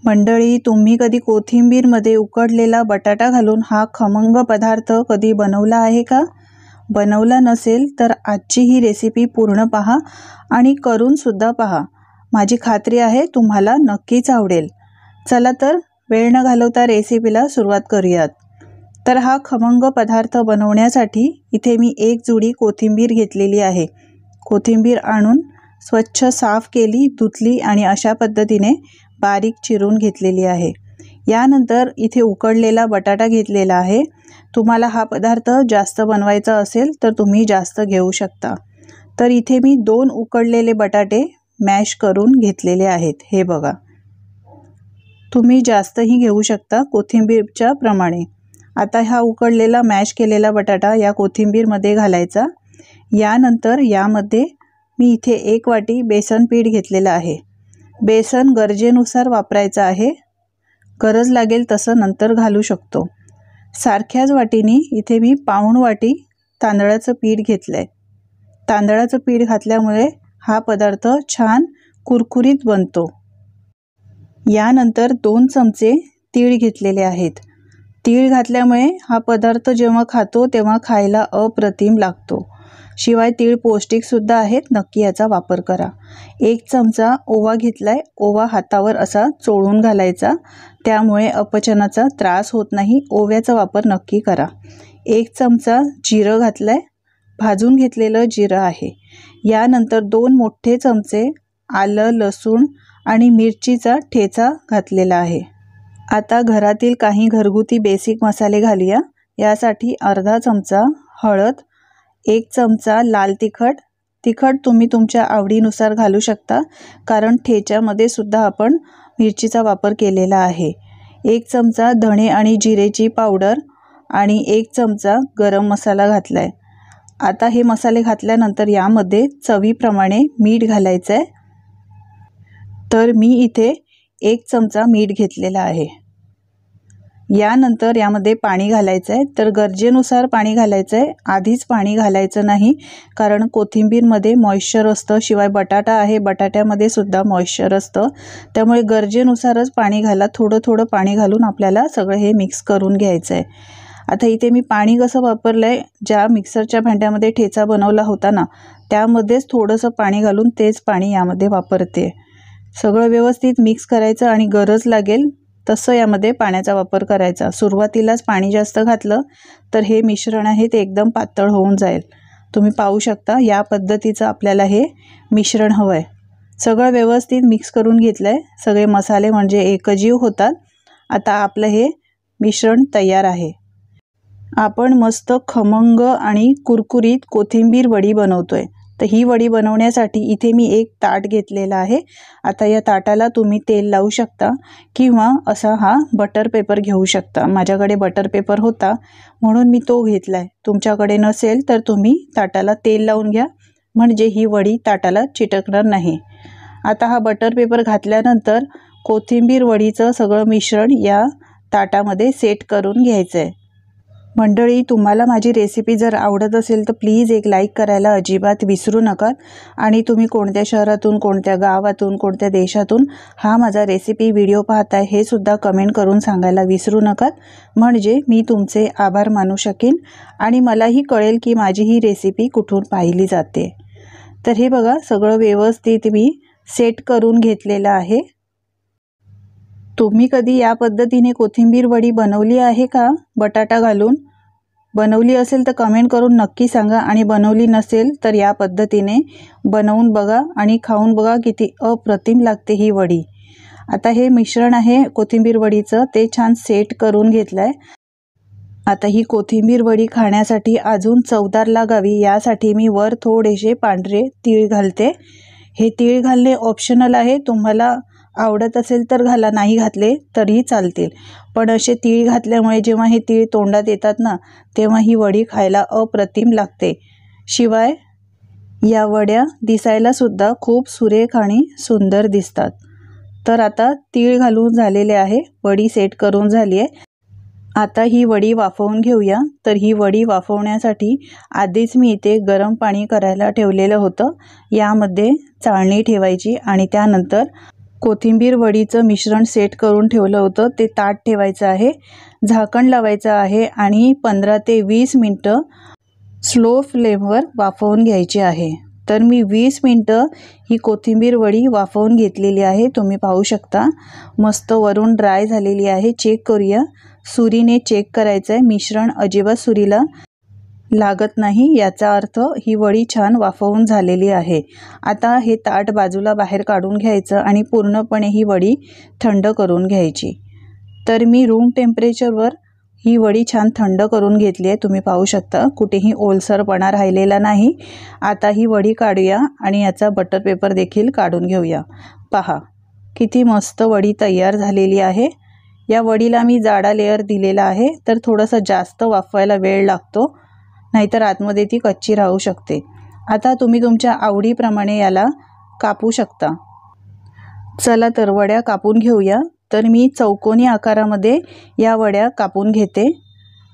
मंडळी, तुम्ही कधी कोथिंबीरमध्ये उकडलेला बटाटा घालून हा खमंग पदार्थ कधी बनवला आहे का? बनवला नसेल तर आजची ही रेसिपी पूर्ण पहा आणि करून सुद्धा पहा. माझी खात्री आहे तुम्हाला नक्कीच आवडेल. चला तर वेळ न घालवता रेसिपीला सुरुवात करूयात. तर हा खमंग पदार्थ बनवण्यासाठी इथे मी एक जुडी कोथिंबीर घेतलेली आहे. कोथिंबीर आणून स्वच्छ साफ केली, धुतली आणि अशा पद्धतीने बारीक चिरून घेतलेली आहे. यानंतर इथे उकडलेला बटाटा घेतलेला आहे. तुम्हाला हा पदार्थ जास्त बनवायचा असेल तर तुम्ही जास्त घेऊ शकता. तर इथे मी 2 उकडलेले बटाटे मॅश करून घेतलेले आहेत. हे बघा, तुम्ही जास्तही घेऊ शकता कोथिंबीरच्या प्रमाणे. आता हा उकडलेला मॅश केलेला बटाटा या कोथिंबीरमध्ये घालायचा. यानंतर यामध्ये मी इथे 1 वाटी बेसन पीठ घेतलेलं आहे. बेसन गरजेनुसार वापरायचं आहे. गरज लागेल तसं नंतर घालू शकतो. सारख्याच वाटीने इथे मी पाऊण वाटी तांदळाचं पीठ घेतलं आहे. तांदळाचं पीठ घातल्यामुळे हा पदार्थ छान कुरकुरीत बनतो. यानंतर 2 चमचे तीळ घेतलेले आहेत. तीळ घातल्यामुळे हा पदार्थ जेव्हा खातो तेव्हा खायला अप्रतिम लागतो. शिवाय तीळ पौष्टिकसुद्धा आहेत. नक्की याचा वापर करा. 1 चमचा ओवा घेतला आहे. ओवा हातावर असा चोळून घालायचा, त्यामुळे अपचनाचा त्रास होत नाही. ओव्याचा वापर नक्की करा. 1 चमचा जिरं घातलं आहे. भाजून घेतलेलं जिरं आहे. यानंतर 2 मोठे चमचे आलं, लसूण आणि मिरचीचा ठेचा घातलेला आहे. आता घरातील काही घरगुती बेसिक मसाले घालूया. यासाठी अर्धा चमचा हळद, 1 चमचा लाल तिखट. तिखट तुम्ही तुमच्या आवडीनुसार घालू शकता, कारण ठेच्यामध्ये सुद्धा आपण मिरचीचा वापर केलेला आहे. 1 चमचा धणे आणि जिरेची पावडर आणि 1 चमचा गरम मसाला घातला आहे. आता हे मसाले घातल्यानंतर यामध्ये चवीप्रमाणे मीठ घालायचं आहे. तर मी इथे 1 चमचा मीठ घेतलेला आहे. यानंतर यामध्ये पाणी घालायचं आहे. तर गरजेनुसार पाणी घालायचं आहे. आधीच पाणी घालायचं नाही, कारण कोथिंबीरमध्ये मॉइश्चर असतं. शिवाय बटाटा आहे, बटाट्यामध्ये सुद्धा मॉइश्चर असतं. त्यामुळे गरजेनुसारच पाणी घाला. थोडं थोडं पाणी घालून आपल्याला सगळं हे मिक्स करून घ्यायचं आहे. आता इथे मी पाणी कसं वापरलं आहे, ज्या मिक्सरच्या भांड्यामध्ये ठेचा बनवला होता ना, त्यामध्येच थोडंसं पाणी घालून तेच पाणी यामध्ये वापरते. सगळं व्यवस्थित मिक्स करायचं आणि गरज लागेल तसं यामध्ये पाण्याचा वापर करायचा. सुरुवातीलाच पाणी जास्त घातलं तर हे मिश्रण आहे ते एकदम पातळ होऊन जाईल. तुम्ही पाहू शकता या पद्धतीचं आपल्याला हे मिश्रण हवं आहे. सगळं व्यवस्थित मिक्स करून घेतलं आहे. सगळे मसाले म्हणजे एकजीव होतात. आता आपलं हे मिश्रण तयार आहे. आपण मस्त खमंग आणि कुरकुरीत कोथिंबीर वडी बनवतोय. तर ही वडी बनवण्यासाठी इथे मी एक ताट घेतलेला आहे. आता या ताटाला तुम्ही तेल लावू शकता किंवा असा हा बटर पेपर घेऊ शकता. माझ्याकडे बटर पेपर होता म्हणून मी तो घेतला आहे. तुमच्याकडे नसेल तर तुम्ही ताटाला तेल लावून घ्या, म्हणजे ही वडी ताटाला चिटकणार नाही. आता हा बटर पेपर घातल्यानंतर कोथिंबीर वडीचं सगळं मिश्रण या ताटामध्ये सेट करून घ्यायचं आहे. मंडळी, तुम्हाला माझी रेसिपी जर आवडत असेल तर प्लीज एक लाईक करायला अजिबात विसरू नका. आणि तुम्ही कोणत्या शहरातून, कोणत्या गावातून, कोणत्या देशातून हा माझा रेसिपी व्हिडिओ पाहताय हे सुद्धा कमेंट करून सांगायला विसरू नका, म्हणजे मी तुमचे आभार मानू शकेन आणि मलाही कळेल की माझी ही रेसिपी कुठून पाहिली जाते. तर हे बघा, सगळं व्यवस्थित मी सेट करून घेतलेलं आहे. तुम्ही कधी या पद्धतीने कोथिंबीर वडी बनवली आहे का? बटाटा घालून बनवली असेल तर कमेंट करून नक्की सांगा, आणि बनवली नसेल तर या पद्धतीने बनवून बघा आणि खाऊन बघा, किती अप्रतिम लागते ही वडी. आता हे मिश्रण आहे कोथिंबीर वडीचं, ते छान सेट करून घेतलं आहे. आता ही कोथिंबीर वडी खाण्यासाठी अजून चवदार लागावी यासाठी मी वर थोडेसे पांढरे तीळ घालते. हे तीळ घालणे ऑप्शनल आहे. तुम्हाला आवडत असेल तर घाला, नाही घातले तरीही चालतील. पण असे तीळ घातल्यामुळे जेव्हा हे तीळ तोंडात येतात ना, तेव्हा ही वडी खायला अप्रतिम लागते. शिवाय या वड्या दिसायला सुद्धा खूप सुरेख आणि सुंदर दिसतात. तर आता तीळ घालून झालेले आहे, वडी सेट करून झाली आहे. आता ही वडी वाफवून घेऊया. तर ही वडी वाफवण्यासाठी आधीच मी इथे गरम पाणी करायला ठेवलेलं होतं. यामध्ये चाळणी ठेवायची आणि त्यानंतर कोथिंबीर वडीचं मिश्रण सेट करून ठेवलं होतं ते ताट ठेवायचं आहे, झाकण लावायचं आहे आणि 15 ते 20 मिनटं स्लो फ्लेमवर वाफवून घ्यायची आहे। तर मी 20 मिनटं ही कोथिंबीर वडी वाफवून घेतलेली आहे। तुम्ही पाहू शकता मस्त वरून ड्राय झालेली आहे। चेक करूया, सुरीने चेक करायचं आहे, मिश्रण अजिबात सुरीला लागत नाही, याचा अर्थ ही वडी छान वाफवून झालेली आहे। आता हे ताट बाजूला बाहेर काढून घ्यायचं आणि पूर्णपणे ही वडी थंड करून घ्यायची। तर मी रूम टेम्परेचरवर ही वडी छान थंड करून घेतली आहे। तुम्ही पाहू शकता कुठेही ओलसरपणा राहिलेला नाही। आता ही वडी काढूया आणि याचा बटर पेपर देखील काढून घेऊया। पहा किती मस्त वडी तयार झालेली आहे। या वडीला मी जाडा लेयर दिलेला आहे, तर थोडंसं जास्त वाफवायला वेळ लागतो, नाहीतर आतमध्ये ती कच्ची राहू शकते। आता तुम्ही तुमच्या आवडीप्रमाणे याला कापू शकता। चला तर वड्या कापून घेऊया। तर मी चौकोनी आकारामध्ये या वड्या कापून घेते।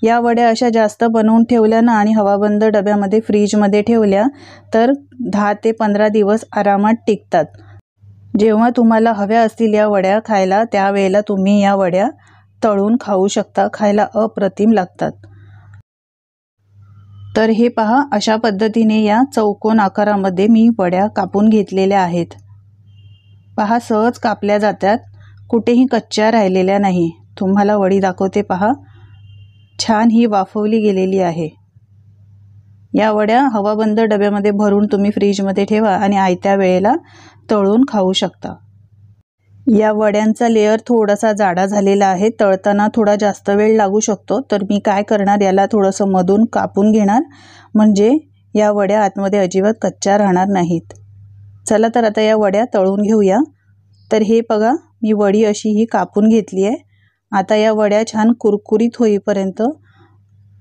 या वड्या अशा जास्त बनवून ठेवल्या ना आणि हवाबंद डब्यामध्ये फ्रीजमध्ये ठेवल्या तर 10 ते 15 दिवस आरामात टिकतात। जेव्हा तुम्हाला हव्या असतील या वड्या खायला त्यावेळेला तुम्ही या वड्या तळून खाऊ शकता, खायला अप्रतिम लागतात। तर हे पहा, अशा पद्धतीने या चौकोन आकारामध्ये मी वड्या कापून घेतलेल्या आहेत। पहा सहज कापल्या जातात, कुठेही कच्च्या राहिलेल्या नाही। तुम्हाला वडी दाखवते पहा, छान ही वाफवली गेलेली आहे। या वड्या हवाबंद डब्यामध्ये भरून तुम्ही फ्रीजमध्ये ठेवा आणि आयत्या वेळेला तळून खाऊ शकता। या वड्यांचा लेयर थोडासा जाडा झालेला आहे, तळताना थोडा जास्त वेळ लागू शकतो। तर मी काय करणार, याला थोडंसं मधून कापून घेणार, म्हणजे या वड्या आतमध्ये अजिबात कच्च्या राहणार नाहीत। चला तर आता या वड्या तळून घेऊया। तर हे बघा, मी वडी अशी ही कापून घेतली आहे। आता या वड्या छान कुरकुरीत होईपर्यंत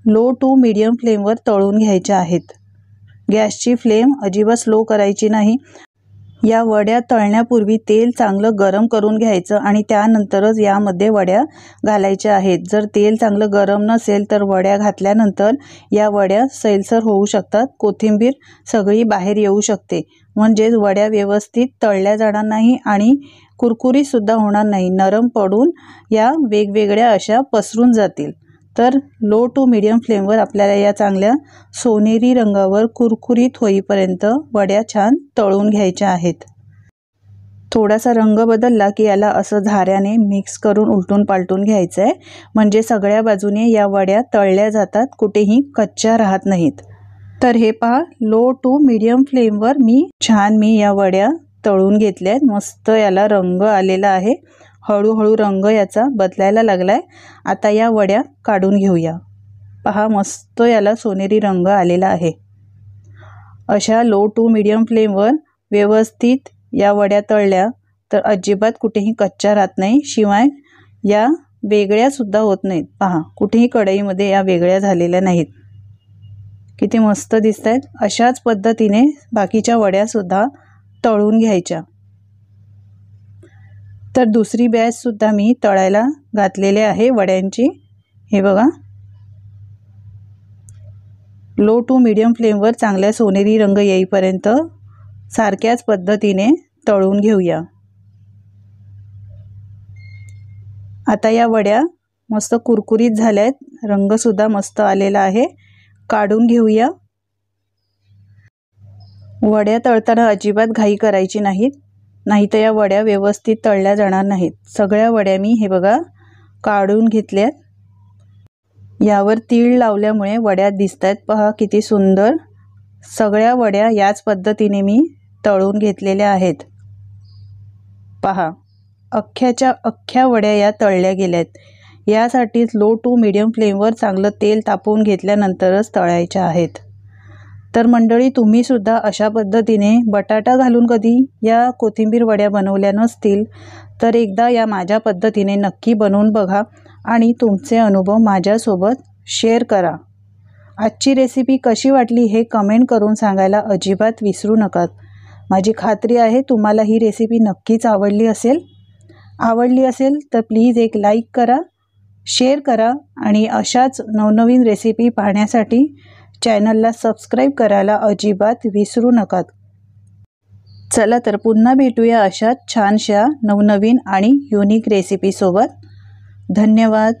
लो टू मीडियम फ्लेमवर तळून घ्यायच्या आहेत। गॅसची फ्लेम अजिबात स्लो करायची नाही। या वड्या तळण्यापूर्वी तेल चांगलं गरम करून घ्यायचं आणि त्यानंतरच यामध्ये वड्या घालायच्या आहेत। जर तेल चांगलं गरम नसेल तर वड्या घातल्यानंतर या वड्या सैलसर होऊ शकतात, कोथिंबीर सगळी बाहेर येऊ शकते, म्हणजेच वड्या व्यवस्थित तळल्या जाणार नाही आणि कुरकुरीत सुद्धा होणार नाही, नरम पडून या वेगवेगळ्या अशा पसरून जातील। तर लो टू मीडियम फ्लेमवर आपल्याला या चांगल्या सोनेरी रंगावर कुरकुरीत होईपर्यंत वड्या छान तळून घ्यायच्या आहेत। थोडासा रंग बदलला की याला असं झाऱ्याने मिक्स करून उलटून पालटून घ्यायचं आहे, म्हणजे सगळ्या बाजूने या वड्या तळल्या जातात, कुठेही कच्च्या राहत नाहीत। तर हे पहा, लो टू मीडियम फ्लेमवर मी या वड्या तळून घेतल्यात। मस्त याला रंग आलेला आहे, हळूहळू रंग याचा बदलायला लागलाय। आता या वड्या काढून घेऊया। पहा मस्त याला सोनेरी रंग आलेला आहे। अशा लो टू मीडियम फ्लेमवर व्यवस्थित या वड्या तळल्या तर अजिबात कुठेही कच्च्या राहत नाही, शिवाय या वेगळ्या सुद्धा होत नाहीत। पहा कुठेही कढईमध्ये या वेगळ्या झालेल्या नाहीत, किती मस्त दिसत आहेत। अशाच पद्धतीने बाकीच्या वड्या सुद्धा तळून घ्यायच्या। तर दुसरी बॅच सुद्धा मी तळायला घातलेले आहे वड्यांची। हे बघा, लो टू मीडियम फ्लेमवर चांगल्या सोनेरी रंग येईपर्यंत सारख्याच पद्धतीने तळून घेऊया। आता या वड्या मस्त कुरकुरीत झाल्यात, रंग सुद्धा मस्त आलेला आहे, काढून घेऊया। वड्या तळताना अजिबात घाई करायची नाहीत, नाहीतर या वड्या व्यवस्थित तळल्या जाणार नाहीत। सगळ्या वड्या मी हे बघा काढून घेतल्यात। यावर तीळ लावल्यामुळे वड्या दिसतात, पहा किती सुंदर। सगळ्या वड्या याच पद्धतीने मी तळून घेतलेल्या आहेत। पहा अख्ख्याच्या अख्ख्या वड्या या तळल्या गेल्यात। यासाठीच लो टू मीडियम फ्लेमवर चांगलं तेल तापवून घेतल्यानंतरच तळायच्या आहेत। तर मंडळी, तुम्ही सुद्धा अशा पद्धतीने बटाटा घालून कधी या कोथिंबीर वड्या बनवल्या नसतील तर एकदा या माझ्या पद्धतीने नक्की बनवून बघा आणि तुमचे अनुभव माझ्यासोबत शेअर करा। आजची रेसिपी कशी वाटली हे कमेंट करून सांगायला अजिबात विसरू नका। माझी खात्री आहे तुम्हाला ही रेसिपी नक्कीच आवडली असेल तर प्लीज एक लाईक करा, शेअर करा आणि अशाच नवनवीन रेसिपी पाहण्यासाठी चॅनलला सबस्क्राईब करायला अजिबात विसरू नका। चला तर पुन्हा भेटूया अशा छानशा नवनवीन आणि युनिक रेसिपीसोबत. धन्यवाद.